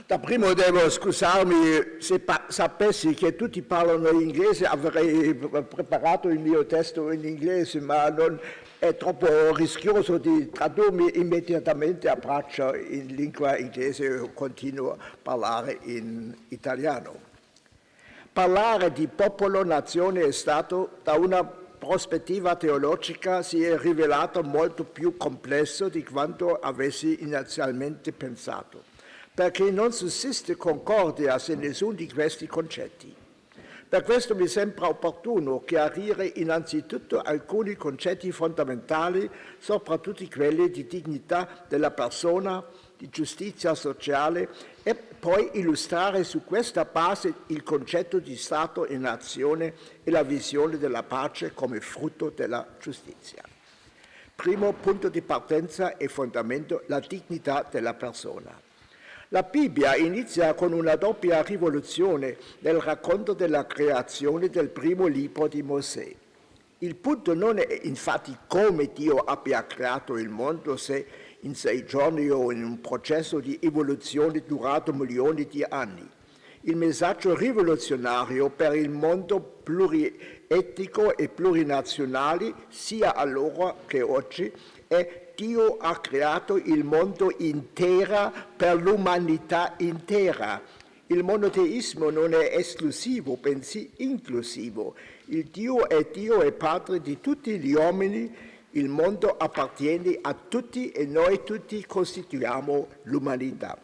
Da primo devo scusarmi se sapessi che tutti parlano inglese, avrei preparato il mio testo in inglese, ma non è troppo rischioso di tradurmi immediatamente a braccio in lingua inglese e continuo a parlare in italiano. Parlare di popolo, nazione e Stato da una prospettiva teologica si è rivelato molto più complesso di quanto avessi inizialmente pensato, perché non sussiste concordia su nessuno di questi concetti. Per questo mi sembra opportuno chiarire innanzitutto alcuni concetti fondamentali, soprattutto quelli di dignità della persona, di giustizia sociale e poi illustrare su questa base il concetto di Stato e nazione e la visione della pace come frutto della giustizia. Primo punto di partenza e fondamento, la dignità della persona. La Bibbia inizia con una doppia rivoluzione nel racconto della creazione del primo libro di Mosè. Il punto non è infatti come Dio abbia creato il mondo, se in 6 giorni o in un processo di evoluzione durato milioni di anni. Il messaggio rivoluzionario per il mondo plurietnico e plurinazionale, sia allora che oggi, è Dio ha creato il mondo intero per l'umanità intera. Il monoteismo non è esclusivo, bensì inclusivo. Il Dio è Padre di tutti gli uomini, il mondo appartiene a tutti e noi tutti costituiamo l'umanità.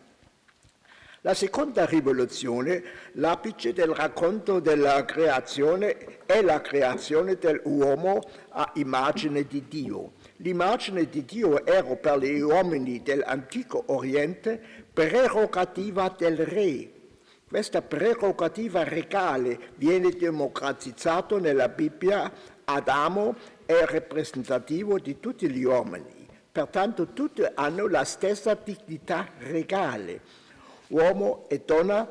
La seconda rivoluzione, l'apice del racconto della creazione, è la creazione dell'uomo a immagine di Dio. L'immagine di Dio era per gli uomini dell'antico Oriente prerogativa del re. Questa prerogativa regale viene democratizzata nella Bibbia. Adamo è rappresentativo di tutti gli uomini, pertanto tutti hanno la stessa dignità regale. Uomo e donna,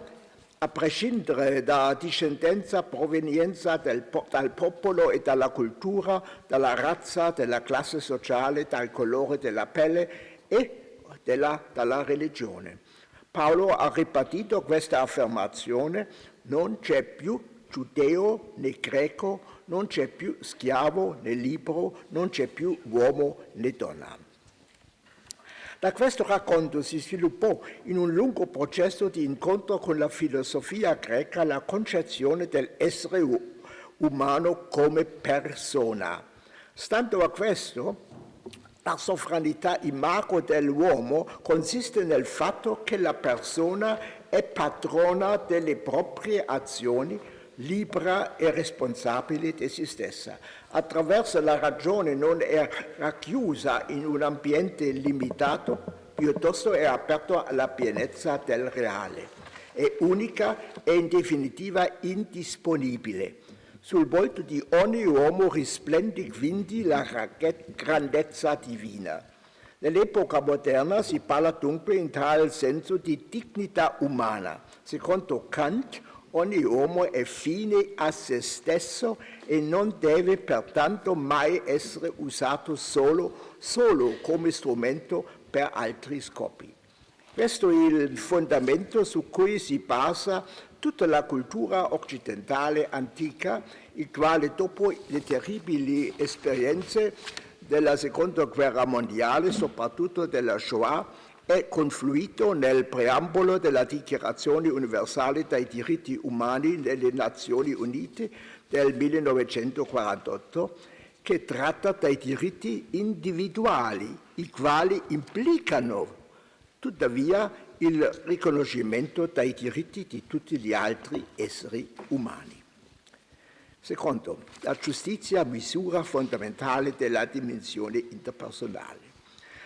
a prescindere da discendenza, provenienza dal popolo e dalla cultura, dalla razza, dalla classe sociale, dal colore della pelle e dalla religione. Paolo ha ribadito questa affermazione: non c'è più giudeo né greco, non c'è più schiavo né libero, non c'è più uomo né donna. Da questo racconto si sviluppò in un lungo processo di incontro con la filosofia greca la concezione dell'essere umano come persona. Stando a questo, la sovranità imago dell'uomo consiste nel fatto che la persona è padrona delle proprie azioni, libera e responsabile di se stessa. Attraverso la ragione non è racchiusa in un ambiente limitato, piuttosto è aperto alla pienezza del reale. È unica e in definitiva indisponibile. Sul volto di ogni uomo risplende quindi la grandezza divina. Nell'epoca moderna si parla dunque in tal senso di dignità umana. Secondo Kant, ogni uomo è fine a se stesso e non deve pertanto mai essere usato solo come strumento per altri scopi. Questo è il fondamento su cui si basa tutta la cultura occidentale antica, il quale dopo le terribili esperienze della Seconda Guerra Mondiale, soprattutto della Shoah, è confluito nel preambolo della Dichiarazione universale dei diritti umani delle Nazioni Unite del 1948, che tratta dei diritti individuali, i quali implicano tuttavia il riconoscimento dei diritti di tutti gli altri esseri umani. Secondo, la giustizia misura fondamentale della dimensione interpersonale.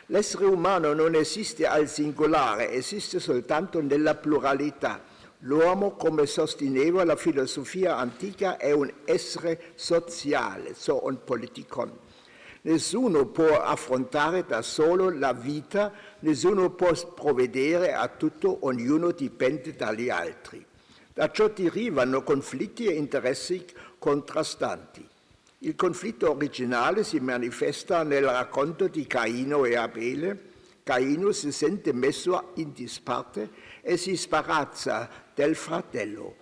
L'essere umano non esiste al singolare, esiste soltanto nella pluralità. L'uomo, come sosteneva la filosofia antica, è un essere sociale, zoon politikon. Nessuno può affrontare da solo la vita, nessuno può provvedere a tutto, ognuno dipende dagli altri. Da ciò derivano conflitti e interessi contrastanti. Il conflitto originale si manifesta nel racconto di Caino e Abele. Caino si sente messo in disparte e si sbarazza del fratello.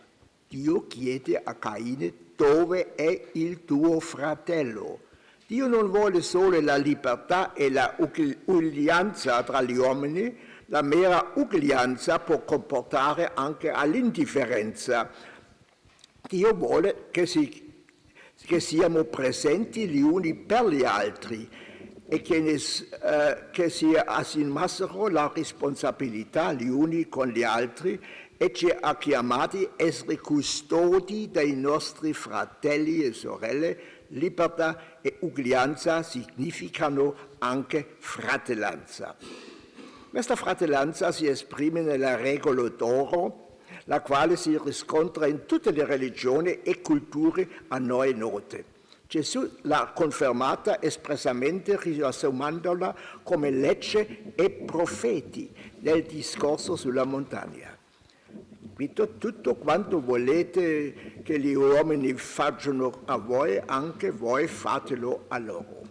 Dio chiede a Caino: dove è il tuo fratello? Dio non vuole solo la libertà e la uguaglianza tra gli uomini, la mera uguaglianza può comportare anche all'indifferenza. Dio vuole che siamo presenti gli uni per gli altri e che si assumassero la responsabilità gli uni con gli altri e ci ha chiamati a essere custodi dei nostri fratelli e sorelle. Libertà e uguaglianza significano anche fratellanza. Questa fratellanza si esprime nella regola d'oro, la quale si riscontra in tutte le religioni e culture a noi note. Gesù l'ha confermata espressamente riassumendola come legge e profeti nel discorso sulla montagna. Tutto quanto volete che gli uomini facciano a voi, anche voi fatelo a loro.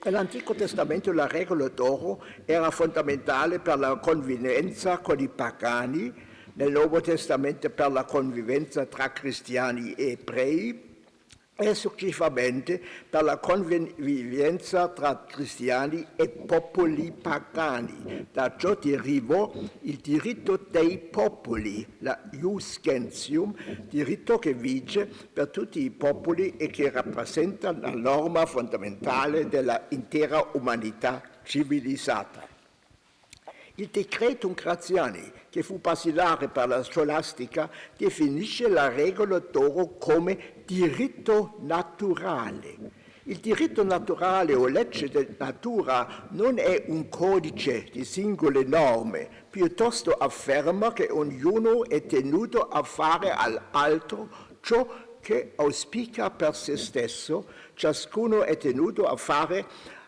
Nell'Antico Testamento la regola d'oro era fondamentale per la convivenza con i pagani, nel Nuovo Testamento per la convivenza tra cristiani e ebrei e successivamente per la convivenza tra cristiani e popoli pagani. Da ciò derivò il diritto dei popoli, la ius gentium, diritto che vige per tutti i popoli e che rappresenta la norma fondamentale dell'intera umanità civilizzata. Il Decretum Gratiani, che fu basilare per la scolastica, definisce la regola d'oro come diritto naturale. Il diritto naturale o legge della natura non è un codice di singole norme, piuttosto afferma che ognuno è tenuto a fare all'altro ciò che auspica per se stesso, ciascuno è tenuto a fare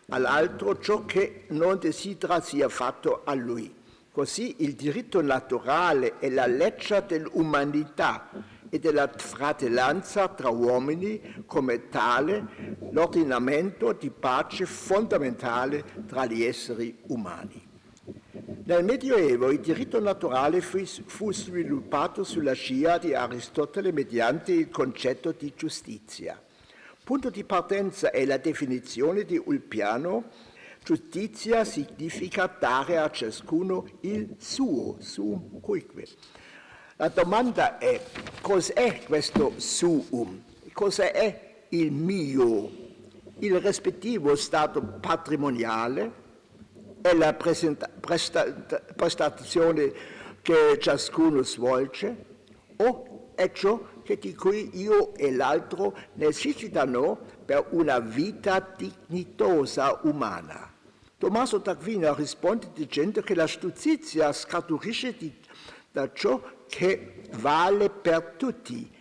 all'altro ciò che non desidera sia fatto a lui. Così il diritto naturale è la legge dell'umanità e della fratellanza tra uomini, come tale l'ordinamento di pace fondamentale tra gli esseri umani. Nel Medioevo il diritto naturale fu sviluppato sulla scia di Aristotele mediante il concetto di giustizia. Punto di partenza è la definizione di Ulpiano: giustizia significa dare a ciascuno il suo, suum cuique. La domanda è: cos'è questo suum? Cos'è il mio? Il rispettivo stato patrimoniale è la prestazione che ciascuno svolge o è ciò di cui io e l'altro necessitano per una vita dignitosa umana? Tommaso d'Aquino risponde dicendo che la giustizia scaturisce da ciò che vale per tutti,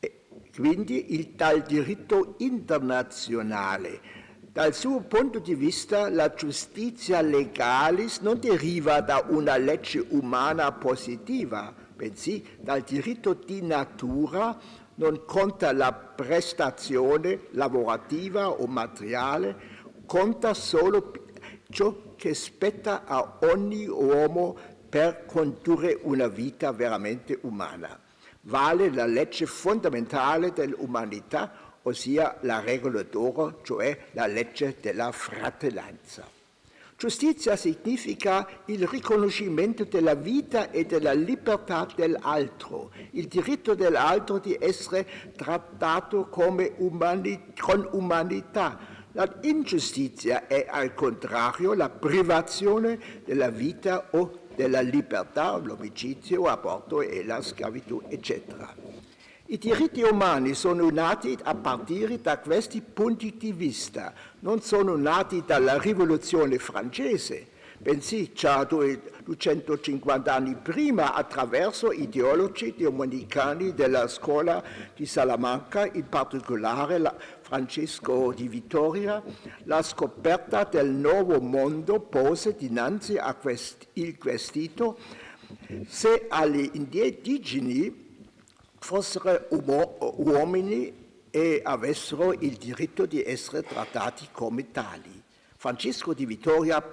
e quindi dal diritto internazionale. Dal suo punto di vista la giustizia legalis non deriva da una legge umana positiva, bensì dal diritto di natura. Non conta la prestazione lavorativa o materiale, conta solo ciò che spetta a ogni uomo per condurre una vita veramente umana. Vale la legge fondamentale dell'umanità, ossia la regola d'oro, cioè la legge della fratellanza. Giustizia significa il riconoscimento della vita e della libertà dell'altro, il diritto dell'altro di essere trattato con umanità. L'ingiustizia è al contrario la privazione della vita o della libertà, l'omicidio, l'aborto e la schiavitù, eccetera. I diritti umani sono nati a partire da questi punti di vista, non sono nati dalla Rivoluzione francese, bensì già 250 anni prima attraverso ideologi domenicani della scuola di Salamanca, in particolare Francesco di Vittoria. La scoperta del nuovo mondo pose dinanzi a il quesito se agli indigeni fossero uomini e avessero il diritto di essere trattati come tali. Francesco di Vittoria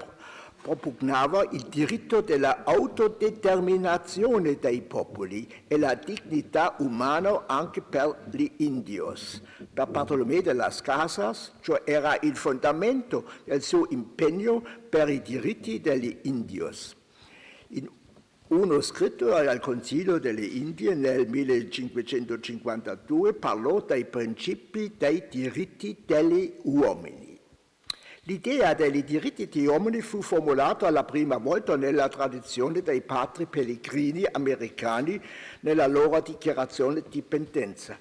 propugnava il diritto della autodeterminazione dei popoli e la dignità umana anche per gli indios. Per Bartolomé de las Casas, cioè era il fondamento del suo impegno per i diritti degli indios. In uno scritto al Concilio delle Indie nel 1552 parlò dei principi dei diritti degli uomini. L'idea dei diritti degli uomini fu formulata la prima volta nella tradizione dei padri pellegrini americani nella loro dichiarazione di dipendenza.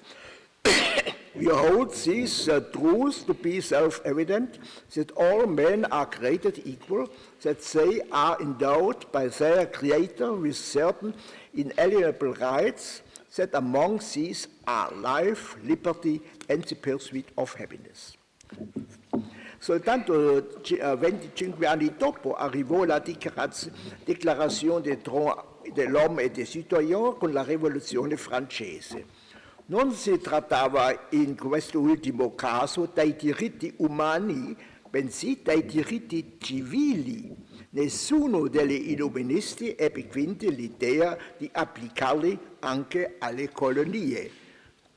We hold these truths to be self-evident, that all men are created equal, that they are endowed by their Creator with certain inalienable rights, that among these are life, liberty, and the pursuit of happiness. Soltanto 25 anni dopo arrivò la Déclaration des droits de l'homme et des citoyens con la Rivoluzione francese. Non si trattava in quest'ultimo caso dei diritti umani, bensì dei diritti civili. Nessuno degli illuministi ebbe quindi l'idea di applicarli anche alle colonie.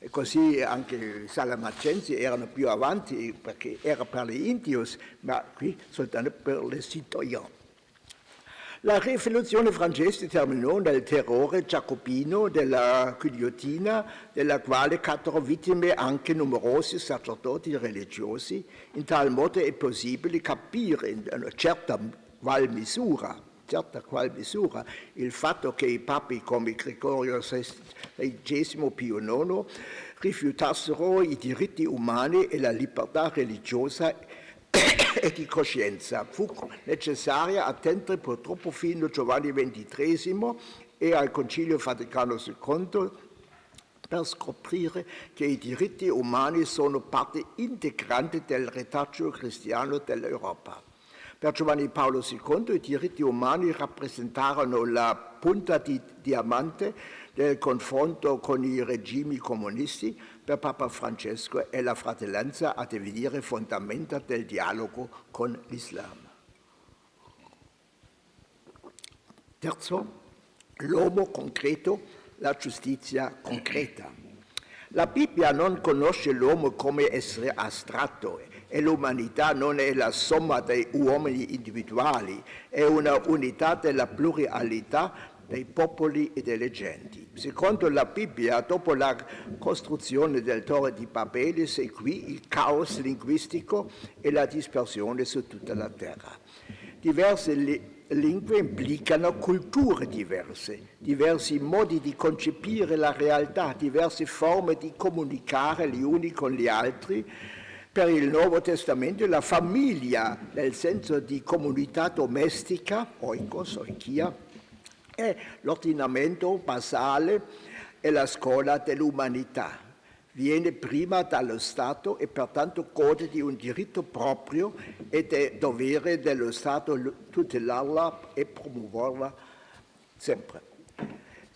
E così anche i salamacensi erano più avanti perché era per gli indios, ma qui soltanto per les citoyens. La rivoluzione francese terminò nel terrore giacobino della guillottina, della quale caddero vittime anche numerosi sacerdoti religiosi. In tal modo è possibile capire in una certa qual misura il fatto che i papi come Gregorio XVI, Pio IX rifiutassero i diritti umani e la libertà religiosa e di coscienza. Fu necessario attendere purtroppo fino a Giovanni XXIII e al Concilio Vaticano II per scoprire che i diritti umani sono parte integrante del retaggio cristiano dell'Europa. Per Giovanni Paolo II i diritti umani rappresentarono la punta di diamante del confronto con i regimi comunisti. Per Papa Francesco è la fratellanza a divenire fondamenta del dialogo con l'Islam. Terzo, l'uomo concreto, la giustizia concreta. La Bibbia non conosce l'uomo come essere astratto e l'umanità non è la somma dei uomini individuali, è una unità della pluralità dei popoli e delle genti. Secondo la Bibbia, dopo la costruzione del Torre di Babele, seguì il caos linguistico e la dispersione su tutta la terra. Diverse lingue implicano culture diverse, diversi modi di concepire la realtà, diverse forme di comunicare gli uni con gli altri. Per il Nuovo Testamento la famiglia, nel senso di comunità domestica, oikos, oikia, è l'ordinamento basale e la scuola dell'umanità. Viene prima dallo Stato e pertanto gode di un diritto proprio ed è dovere dello Stato tutelarla e promuoverla sempre.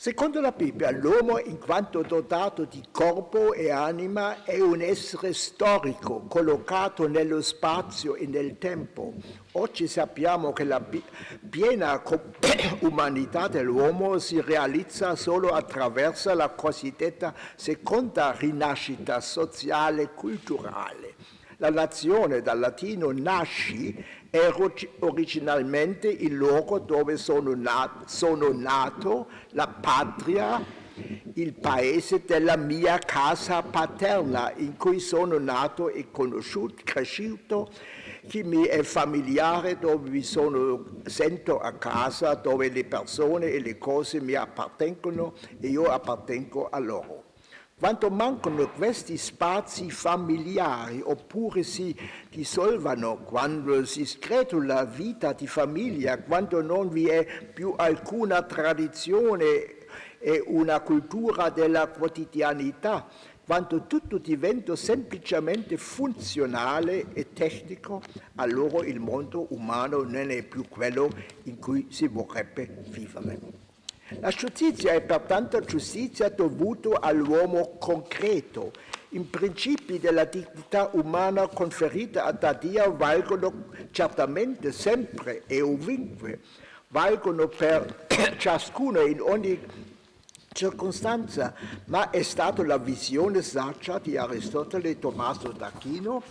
Secondo la Bibbia, l'uomo, in quanto dotato di corpo e anima, è un essere storico, collocato nello spazio e nel tempo. Oggi sappiamo che la piena umanità dell'uomo si realizza solo attraverso la cosiddetta seconda rinascita sociale e culturale. La nazione, dal latino nasci, è originalmente il luogo dove sono nato, la patria, il paese della mia casa paterna, in cui sono nato e conosciuto, cresciuto, che mi è familiare, dove mi sento a casa, dove le persone e le cose mi appartengono e io appartengo a loro. Quando mancano questi spazi familiari oppure si dissolvono, quando si scretula la vita di famiglia, quando non vi è più alcuna tradizione e una cultura della quotidianità, quando tutto diventa semplicemente funzionale e tecnico, allora il mondo umano non è più quello in cui si vorrebbe vivere. La giustizia è pertanto giustizia dovuta all'uomo concreto, I principi della dignità umana conferita da Dio valgono certamente sempre e ovunque, valgono per ciascuno in ogni circostanza, ma è stata la visione saggia di Aristotele e Tommaso d'Aquino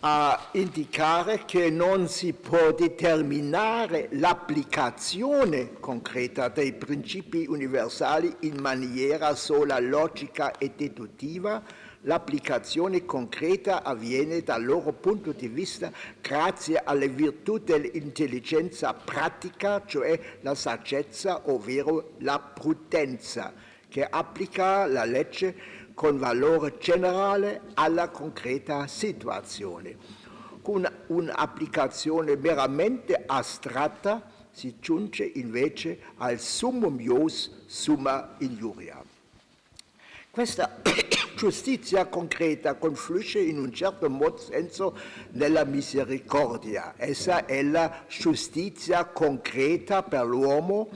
a indicare che non si può determinare l'applicazione concreta dei principi universali in maniera sola logica e deduttiva. L'applicazione concreta avviene dal loro punto di vista grazie alle virtù dell'intelligenza pratica, cioè la saggezza, ovvero la prudenza, che applica la legge con valore generale alla concreta situazione. Con un'applicazione meramente astratta si giunge invece al summum ius summa injuria. Questa giustizia concreta confluisce in un certo senso nella misericordia. Essa è la giustizia concreta per l'uomo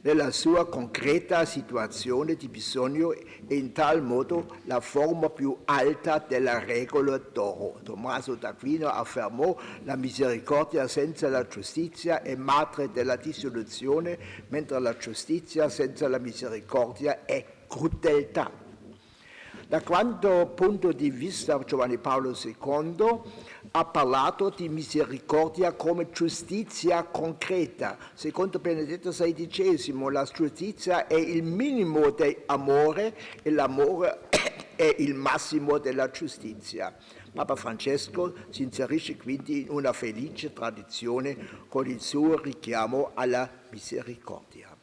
nella sua concreta situazione di bisogno e in tal modo la forma più alta della regola d'oro. Tommaso d'Aquino affermò: la misericordia senza la giustizia è madre della dissoluzione, mentre la giustizia senza la misericordia è crudeltà. Da quanto punto di vista Giovanni Paolo II ha parlato di misericordia come giustizia concreta. Secondo Benedetto XVI, la giustizia è il minimo dell'amore e l'amore è il massimo della giustizia. Papa Francesco si inserisce quindi in una felice tradizione con il suo richiamo alla misericordia.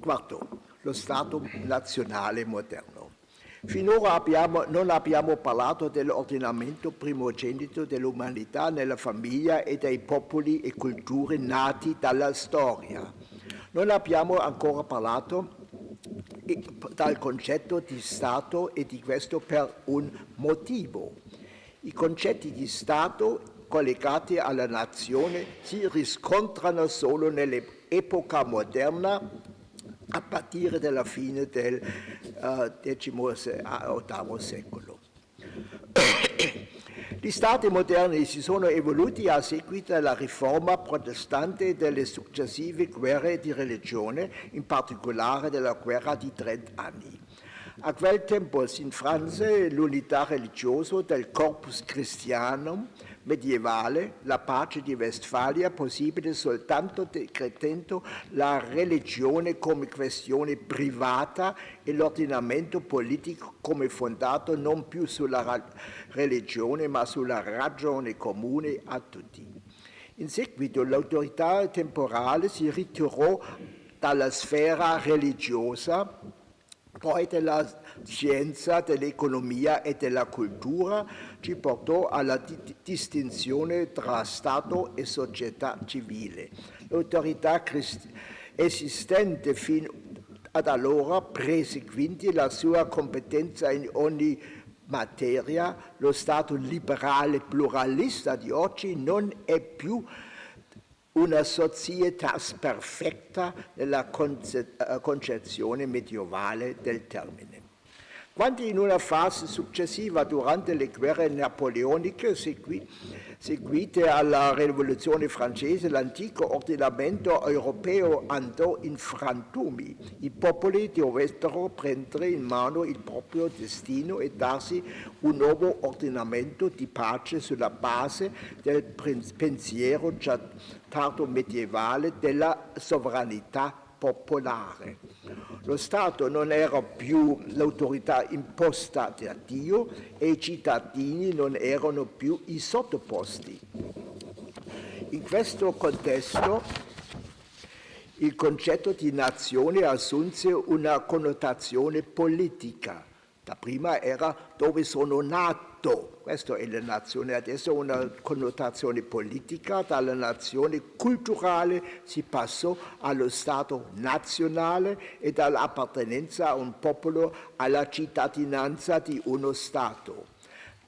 Quarto, lo Stato nazionale moderno. Finora non abbiamo parlato dell'ordinamento primogenito dell'umanità nella famiglia e dei popoli e culture nati dalla storia. Non abbiamo ancora parlato dal concetto di Stato e di questo per un motivo. I concetti di Stato collegati alla nazione si riscontrano solo nell'epoca moderna a partire dalla fine del XVIII secolo. Gli stati moderni si sono evoluti a seguito della riforma protestante e delle successive guerre di religione, in particolare della guerra di 30 anni. A quel tempo si infranse l'unità religiosa del corpus christianum medievale, la pace di Westfalia possibile soltanto decretando la religione come questione privata e l'ordinamento politico come fondato non più sulla religione ma sulla ragione comune a tutti. In seguito l'autorità temporale si ritirò dalla sfera religiosa, poi della scienza, dell'economia e della cultura, ci portò alla distinzione tra Stato e società civile. L'autorità esistente fino ad allora prese quindi la sua competenza in ogni materia. Lo Stato liberale pluralista di oggi non è più una societas perfetta nella concezione medievale del termine. Quando in una fase successiva, durante le guerre napoleoniche seguite alla rivoluzione francese, l'antico ordinamento europeo andò in frantumi. I popoli dovettero prendere in mano il proprio destino e darsi un nuovo ordinamento di pace sulla base del pensiero già tardo medievale della sovranità popolare. Lo Stato non era più l'autorità imposta da Dio e i cittadini non erano più i sottoposti. In questo contesto il concetto di nazione assunse una connotazione politica. Da prima era dove sono nato, questa è la nazione, adesso una connotazione politica, dalla nazione culturale si passò allo Stato nazionale e dall'appartenenza a un popolo alla cittadinanza di uno Stato.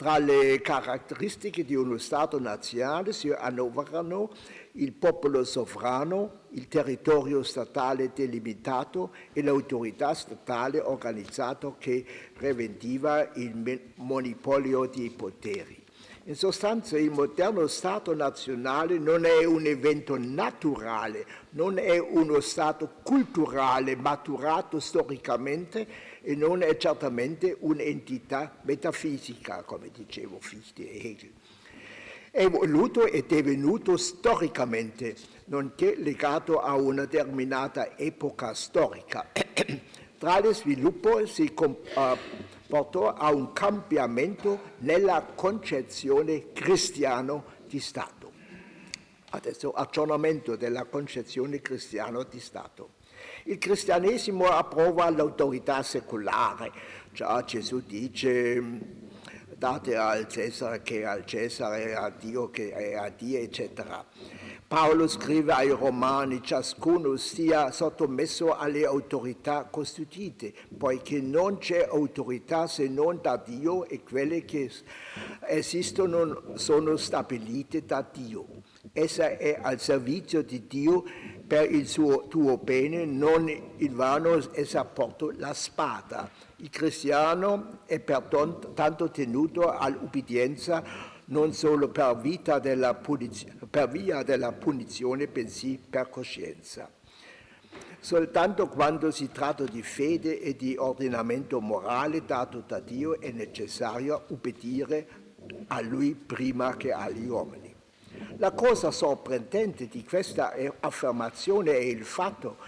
Tra le caratteristiche di uno Stato nazionale si annoverano il popolo sovrano, il territorio statale delimitato e l'autorità statale organizzata che preventiva il monopolio dei poteri. In sostanza, il moderno Stato nazionale non è un evento naturale, non è uno Stato culturale maturato storicamente e non è certamente un'entità metafisica, come dicevo Fichte e Hegel. È evoluto e divenuto storicamente, nonché legato a una determinata epoca storica. Tale sviluppo si portò a un cambiamento nella concezione cristiana di Stato. Adesso aggiornamento della concezione cristiana di Stato. Il cristianesimo approva l'autorità secolare, già Gesù dice date al Cesare che è al Cesare, a Dio che è a Dio, eccetera. Paolo scrive ai Romani: ciascuno sia sottomesso alle autorità costituite, poiché non c'è autorità se non da Dio e quelle che esistono sono stabilite da Dio. Essa è al servizio di Dio per il suo tuo bene, non invano essa porta la spada. Il cristiano è pertanto tenuto all'ubbidienza non solo per via della punizione, bensì per coscienza. Soltanto quando si tratta di fede e di ordinamento morale dato da Dio è necessario ubbidire a Lui prima che agli uomini. La cosa sorprendente di questa affermazione è il fatto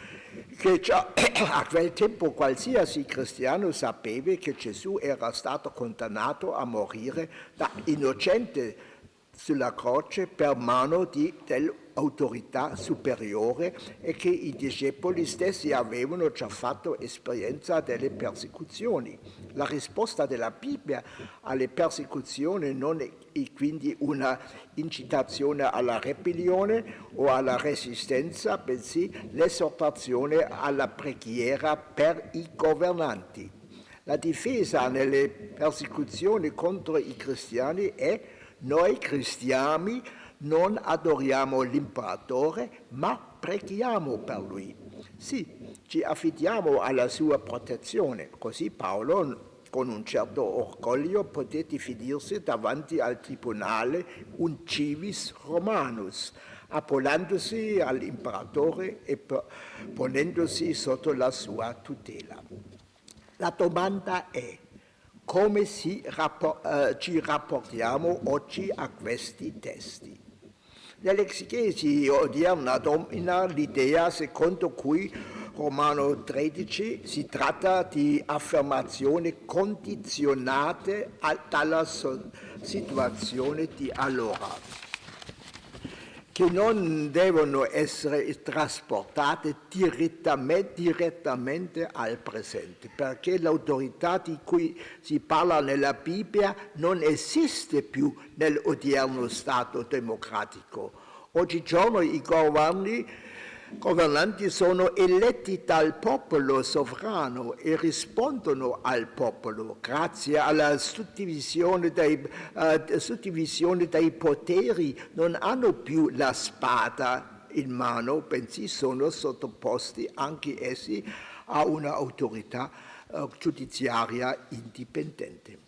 che già a quel tempo qualsiasi cristiano sapeva che Gesù era stato condannato a morire da innocente sulla croce per mano dell'autorità superiore e che i discepoli stessi avevano già fatto esperienza delle persecuzioni. La risposta della Bibbia alle persecuzioni non è quindi una incitazione alla ribellione o alla resistenza, bensì l'esortazione alla preghiera per i governanti. La difesa nelle persecuzioni contro i cristiani è: noi cristiani non adoriamo l'imperatore, ma preghiamo per lui. Sì, ci affidiamo alla sua protezione. Così Paolo, con un certo orgoglio, poté definirsi davanti al tribunale un civis romanus, appellandosi all'imperatore e ponendosi sotto la sua tutela. La domanda è: come ci rapportiamo oggi a questi testi? Nell'esegesi odierna domina l'idea secondo cui Romano 13 si tratta di affermazioni condizionate dalla situazione di allora, che non devono essere trasportate direttamente al presente, perché l'autorità di cui si parla nella Bibbia non esiste più nell'odierno Stato democratico. Oggigiorno i governanti sono eletti dal popolo sovrano e rispondono al popolo grazie alla suddivisione dei poteri. Non hanno più la spada in mano, bensì sono sottoposti anche essi a un'autorità giudiziaria indipendente.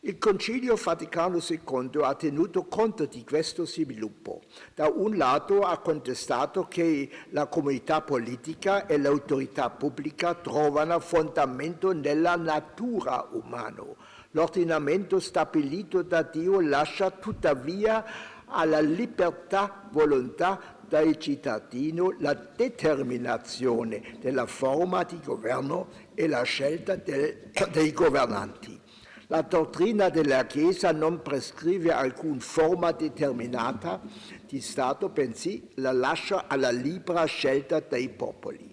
Il Concilio Vaticano II ha tenuto conto di questo sviluppo. Da un lato ha contestato che la comunità politica e l'autorità pubblica trovano fondamento nella natura umana. L'ordinamento stabilito da Dio lascia tuttavia alla libertà volontà del cittadino la determinazione della forma di governo e la scelta dei governanti. La dottrina della Chiesa non prescrive alcuna forma determinata di Stato, bensì la lascia alla libera scelta dei popoli.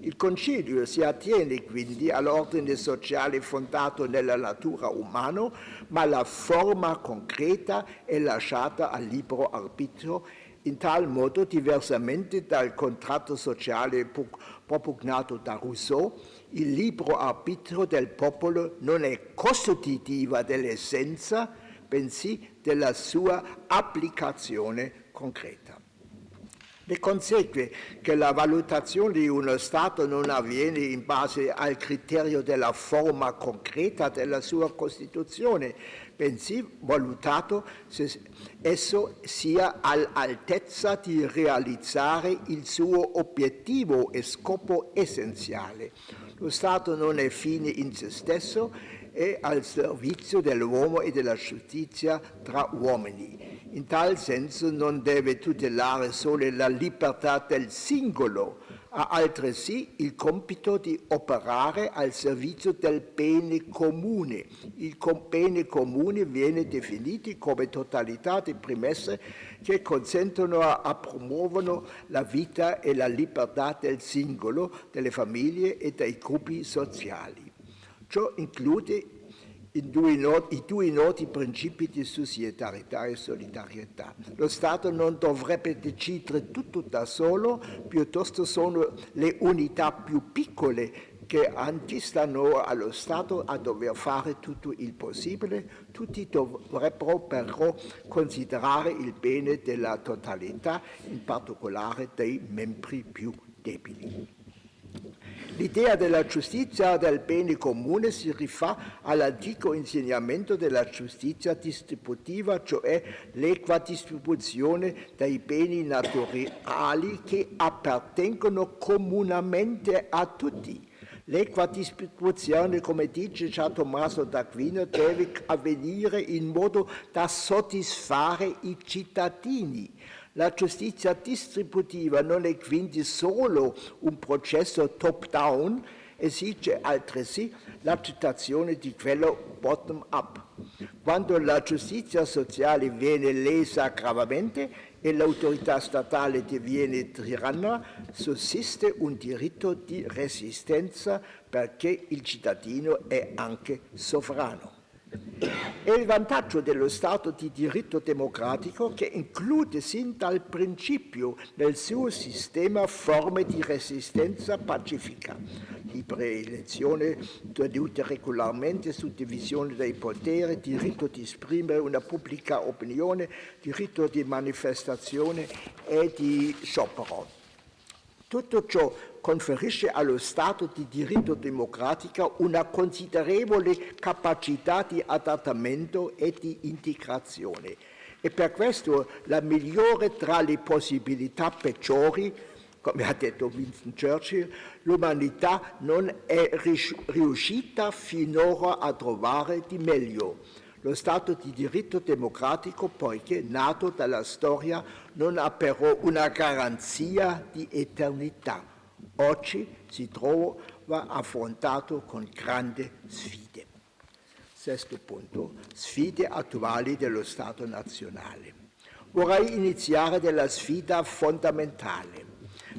Il Concilio si attiene quindi all'ordine sociale fondato nella natura umana, ma la forma concreta è lasciata al libero arbitrio. In tal modo, diversamente dal contratto sociale propugnato da Rousseau, il libero arbitrio del popolo non è costitutiva dell'essenza, bensì della sua applicazione concreta. Ne consegue che la valutazione di uno Stato non avviene in base al criterio della forma concreta della sua Costituzione, bensì valutato se esso sia all'altezza di realizzare il suo obiettivo e scopo essenziale. Lo Stato non è fine in se stesso, è al servizio dell'uomo e della giustizia tra uomini. In tal senso non deve tutelare solo la libertà del singolo, ha altresì il compito di operare al servizio del bene comune. Il bene comune viene definito come totalità di premesse che consentono e promuovono la vita e la libertà del singolo, delle famiglie e dei gruppi sociali. Ciò include i due noti principi di sussidiarietà e solidarietà. Lo Stato non dovrebbe decidere tutto da solo, piuttosto sono le unità più piccole che antistano allo Stato a dover fare tutto il possibile. Tutti dovrebbero però considerare il bene della totalità, in particolare dei membri più debili. L'idea della giustizia del bene comune si rifà all'antico insegnamento della giustizia distributiva, cioè l'equa distribuzione dei beni naturali che appartengono comunemente a tutti. L'equa distribuzione, come dice Gian Tommaso d'Aquino, deve avvenire in modo da soddisfare i cittadini. La giustizia distributiva non è quindi solo un processo top-down, esige altresì l'accettazione di quello bottom-up. Quando la giustizia sociale viene lesa gravemente e l'autorità statale diviene tiranna, sussiste un diritto di resistenza perché il cittadino è anche sovrano. È il vantaggio dello Stato di diritto democratico che include sin dal principio nel suo sistema forme di resistenza pacifica, libere elezioni tenute regolarmente, suddivisione dei poteri, diritto di esprimere una pubblica opinione, diritto di manifestazione e di sciopero. Tutto ciò conferisce allo Stato di diritto democratico una considerevole capacità di adattamento e di integrazione. E per questo la migliore tra le possibilità peggiori, come ha detto Winston Churchill, l'umanità non è riuscita finora a trovare di meglio. Lo Stato di diritto democratico, poiché nato dalla storia, non ha però una garanzia di eternità. Oggi si trova affrontato con grandi sfide. Sesto punto, sfide attuali dello Stato nazionale. Vorrei iniziare dalla sfida fondamentale.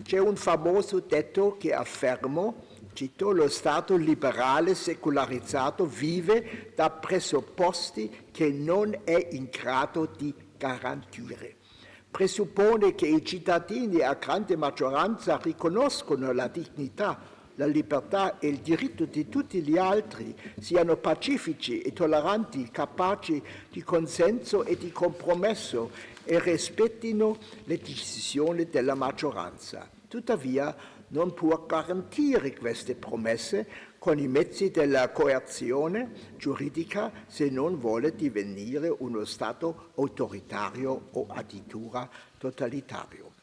C'è un famoso detto che afferma: cito, lo Stato liberale secolarizzato vive da presupposti che non è in grado di garantire. Presuppone che i cittadini a grande maggioranza riconoscono la dignità, la libertà e il diritto di tutti gli altri, siano pacifici e tolleranti, capaci di consenso e di compromesso e rispettino le decisioni della maggioranza. Tuttavia, non può garantire queste promesse con i mezzi della coerzione giuridica se non vuole divenire uno Stato autoritario o addirittura totalitario.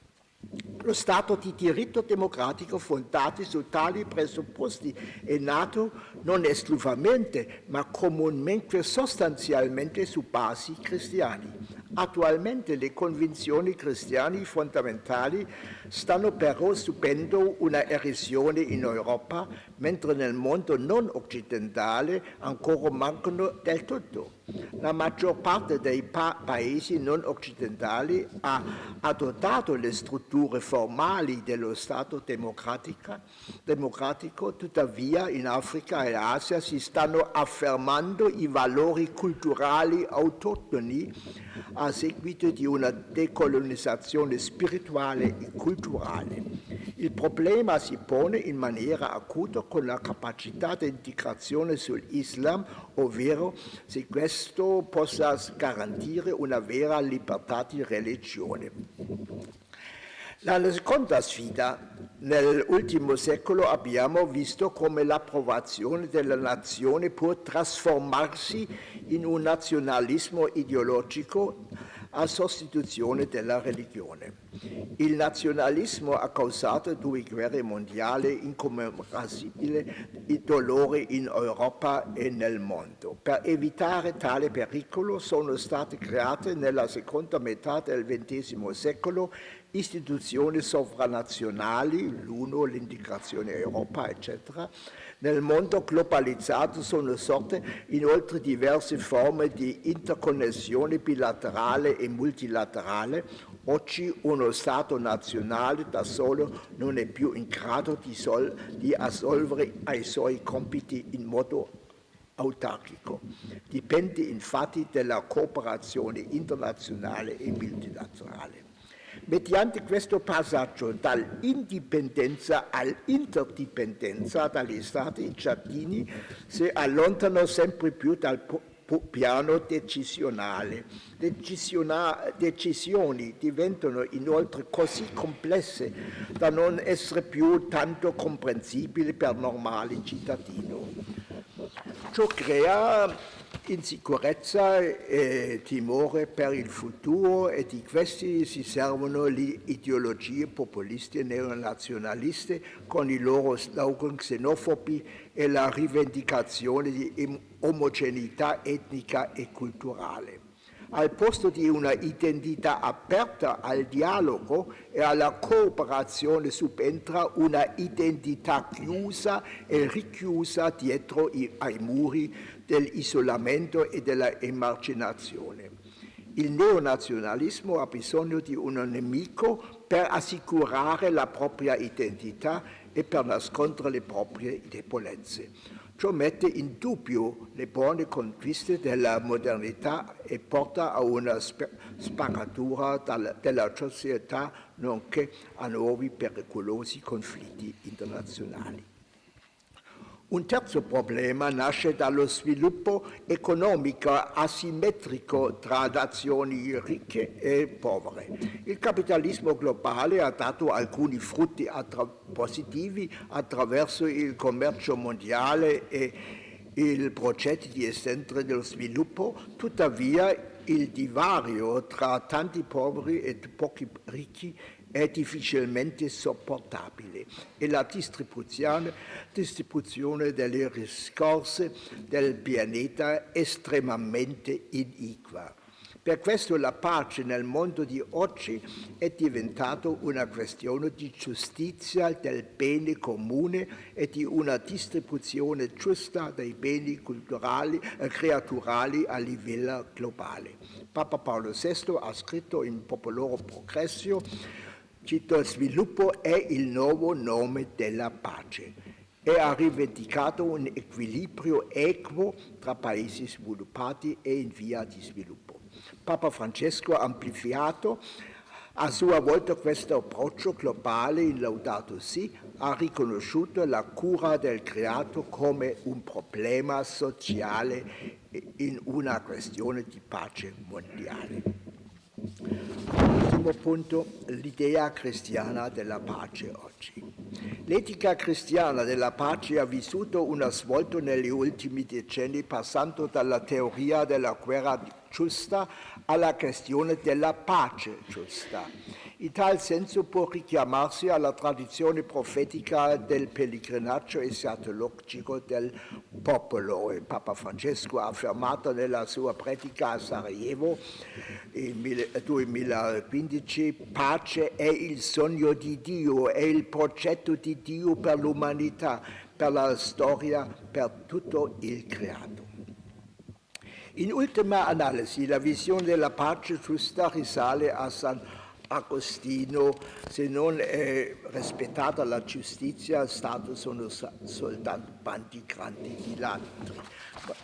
Lo Stato di diritto democratico fondato su tali presupposti è nato non esclusivamente, ma comunemente sostanzialmente su basi cristiane. Attualmente le convinzioni cristiane fondamentali stanno però subendo una erosione in Europa, mentre nel mondo non occidentale ancora mancano del tutto. La maggior parte dei paesi non occidentali ha adottato le strutture formali dello Stato democratico, tuttavia in Africa e Asia si stanno affermando i valori culturali autoctoni a seguito di una decolonizzazione spirituale e culturale. Il problema si pone in maniera acuta con la capacità di integrazione sull'Islam, ovvero se questo questo possa garantire una vera libertà di religione. La seconda sfida, nell'ultimo secolo abbiamo visto come l'approvazione della nazione può trasformarsi in un nazionalismo ideologico a sostituzione della religione. Il nazionalismo ha causato 2 guerre mondiali, incommensurabile dolore in Europa e nel mondo. Per evitare tale pericolo sono state create nella seconda metà del XX secolo istituzioni sovranazionali, l'UNO, l'integrazione Europa, eccetera. Nel mondo globalizzato sono sorte inoltre diverse forme di interconnessione bilaterale e multilaterale. Oggi uno Stato nazionale da solo non è più in grado di assolvere ai suoi compiti in modo autarchico. Dipende infatti dalla cooperazione internazionale e multilaterale. Mediante questo passaggio dall'indipendenza all'interdipendenza dagli Stati cittadini si allontanano sempre più dal piano decisionale. Decisioni diventano inoltre così complesse da non essere più tanto comprensibili per normali cittadini. Ciò crea insicurezza e timore per il futuro e di questi si servono le ideologie populiste e neonazionaliste con i loro slogan xenofobi e la rivendicazione di omogeneità etnica e culturale. Al posto di una identità aperta al dialogo e alla cooperazione subentra una identità chiusa e richiusa dietro ai muri dell'isolamento e dell'emarginazione. Il neonazionalismo ha bisogno di un nemico per assicurare la propria identità e per nascondere le proprie debolezze. Ciò mette in dubbio le buone conquiste della modernità e porta a una spaccatura della società, nonché a nuovi pericolosi conflitti internazionali. Un terzo problema nasce dallo sviluppo economico asimmetrico tra nazioni ricche e povere. Il capitalismo globale ha dato alcuni frutti positivi attraverso il commercio mondiale e i progetti di estendere dello sviluppo, tuttavia il divario tra tanti poveri e pochi ricchi è difficilmente sopportabile e la distribuzione delle risorse del pianeta estremamente iniqua. Per questo la pace nel mondo di oggi è diventata una questione di giustizia del bene comune e di una distribuzione giusta dei beni creaturali a livello globale. Papa Paolo VI ha scritto in Popolorum Progressio: cito, sviluppo è il nuovo nome della pace e ha rivendicato un equilibrio equo tra paesi sviluppati e in via di sviluppo. Papa Francesco ha amplificato a sua volta questo approccio globale in Laudato Si, ha riconosciuto la cura del creato come un problema sociale in una questione di pace mondiale. Ultimo punto, l'idea cristiana della pace oggi. L'etica cristiana della pace ha vissuto una svolta negli ultimi decenni, passando dalla teoria della guerra giusta alla questione della pace giusta. In tal senso può richiamarsi alla tradizione profetica del pellegrinaggio escatologico del popolo. Il Papa Francesco ha affermato nella sua predica a Sarajevo nel 2015: pace è il sogno di Dio, è il progetto di Dio per l'umanità, per la storia, per tutto il creato. In ultima analisi, la visione della pace giusta risale a San Agostino: se non è rispettata la giustizia, Stato sono soltanto bandi grandi di ladri.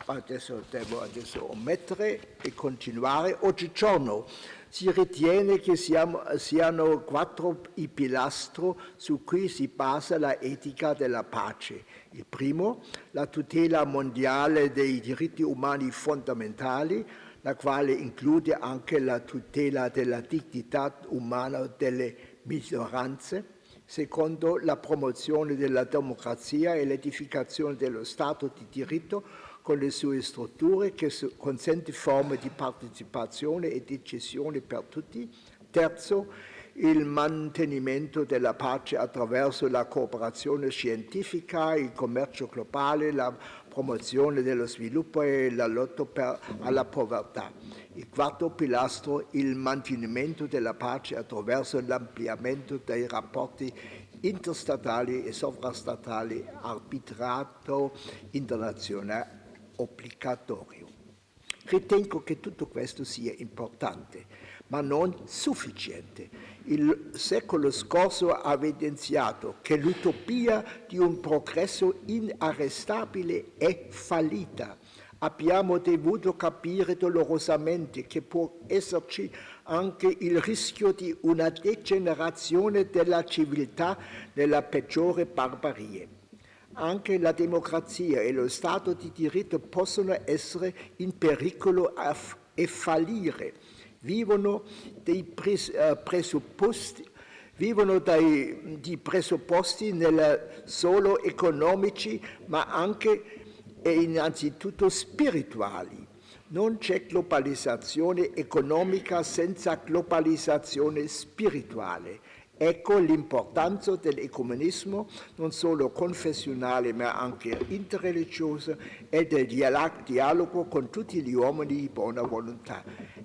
Adesso devo omettere e continuare. Oggigiorno Si ritiene che siano 4 i pilastri su cui si basa l'etica della pace. Il primo, la tutela mondiale dei diritti umani fondamentali, la quale include anche la tutela della dignità umana delle minoranze. Secondo, la promozione della democrazia e l'edificazione dello Stato di diritto con le sue strutture che consente forme di partecipazione e decisione per tutti. Terzo, il mantenimento della pace attraverso la cooperazione scientifica, il commercio globale, la promozione dello sviluppo e la lotta alla povertà. Il quarto pilastro, il mantenimento della pace attraverso l'ampliamento dei rapporti interstatali e sovrastatali, arbitrato internazionale obbligatorio. Ritengo che tutto questo sia importante, ma non sufficiente. Il secolo scorso ha evidenziato che l'utopia di un progresso inarrestabile è fallita. Abbiamo dovuto capire dolorosamente che può esserci anche il rischio di una degenerazione della civiltà nella peggiore barbarie. Anche la democrazia e lo Stato di diritto possono essere in pericolo e fallire. Vivono di presupposti non solo economici, ma anche e innanzitutto spirituali. Non c'è globalizzazione economica senza globalizzazione spirituale. Ecco l'importanza dell'ecumenismo, non solo confessionale ma anche interreligioso, e del dialogo con tutti gli uomini di buona volontà.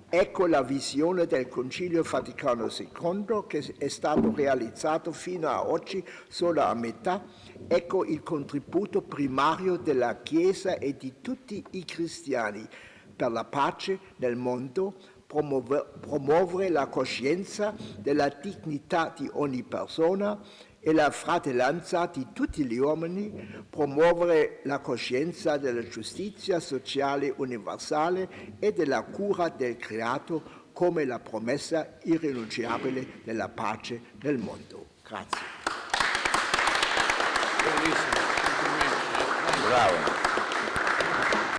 Ecco la visione del Concilio Vaticano II, che è stato realizzato fino ad oggi solo a metà. Ecco il contributo primario della Chiesa e di tutti i cristiani per la pace nel mondo, promuovere la coscienza della dignità di ogni persona e la fratellanza di tutti gli uomini, promuovere la coscienza della giustizia sociale universale e della cura del creato come la promessa irrinunciabile della pace nel mondo. Grazie. Bravo.